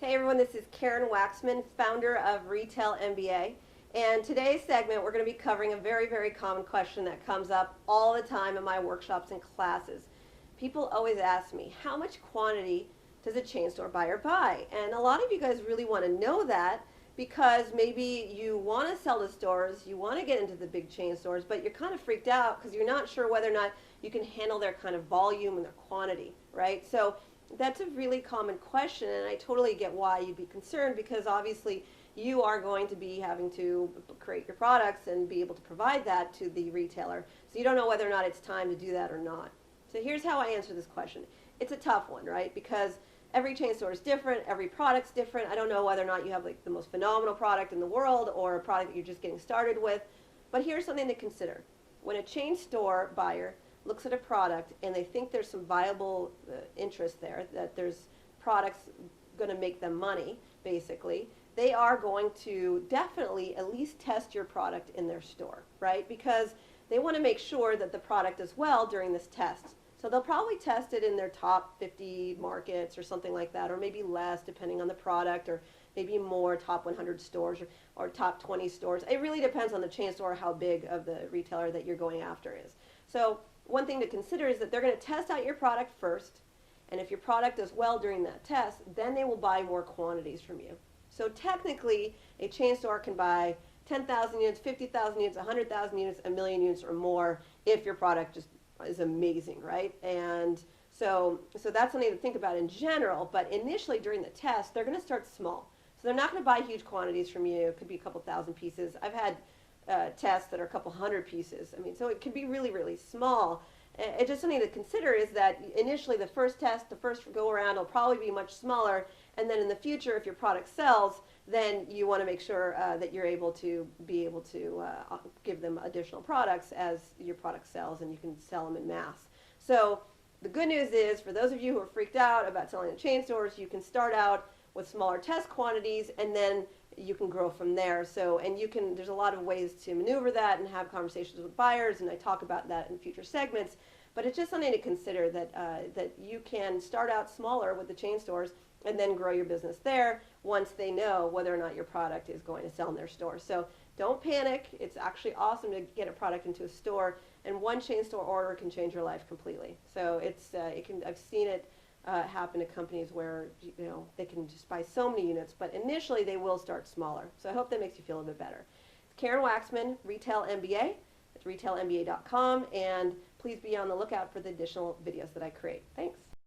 Hey everyone, this is Karen Waksman, founder of Retail MBA. And today's segment, we're going to be covering a very, very common question that comes up all the time in my workshops and classes. People always ask me, how much quantity does a chain store buyer buy? And a lot of you guys really want to know that because maybe you want to sell to stores, you want to get into the big chain stores, but you're kind of freaked out because you're not sure whether or not you can handle their kind of volume and their quantity, right? So that's a really common question, and I totally get why you'd be concerned because obviously you are going to be having to create your products and be able to provide that to the retailer. So you don't know whether or not it's time to do that or not. So here's how I answer this question. It's a tough one, right? Because every chain store is different, every product's different. I don't know whether or not you have like the most phenomenal product in the world or a product that you're just getting started with. But here's something to consider. When a chain store buyer looks at a product and they think there's some viable interest there, that there's products going to make them money, basically, they are going to definitely at least test your product in their store, right? Because they want to make sure that the product does well during this test. So they'll probably test it in their top 50 markets or something like that, or maybe less depending on the product, or maybe more, top 100 stores or top 20 stores. It really depends on the chain store, how big of the retailer that you're going after is. So one thing to consider is that they're going to test out your product first, and if your product does well during that test, then they will buy more quantities from you. So technically, a chain store can buy 10,000 units, 50,000 units, 100,000 units, a million units or more if your product just is amazing, right? And so that's something to think about in general, but initially during the test, they're going to start small. So they're not going to buy huge quantities from you. It could be a couple thousand pieces. I've had tests that are a couple hundred pieces. I mean, so it can be really, really small. It's just something to consider is that initially the first test, the first go around will probably be much smaller, and then in the future, if your product sells, then you want to make sure that you're able to give them additional products as your product sells, and you can sell them in mass. So the good news is, for those of you who are freaked out about selling in chain stores, you can start out with smaller test quantities, and then you can grow from there. So, and there's a lot of ways to maneuver that and have conversations with buyers, and I talk about that in future segments. But it's just something to consider that you can start out smaller with the chain stores and then grow your business there once they know whether or not your product is going to sell in their store. So don't panic. It's actually awesome to get a product into a store, and one chain store order can change your life completely. So I've seen it happen to companies where they can just buy so many units, but initially they will start smaller. So I hope that makes you feel a bit better. It's Karen Waksman, Retail MBA. It's retailmba.com, and please be on the lookout for the additional videos that I create. Thanks.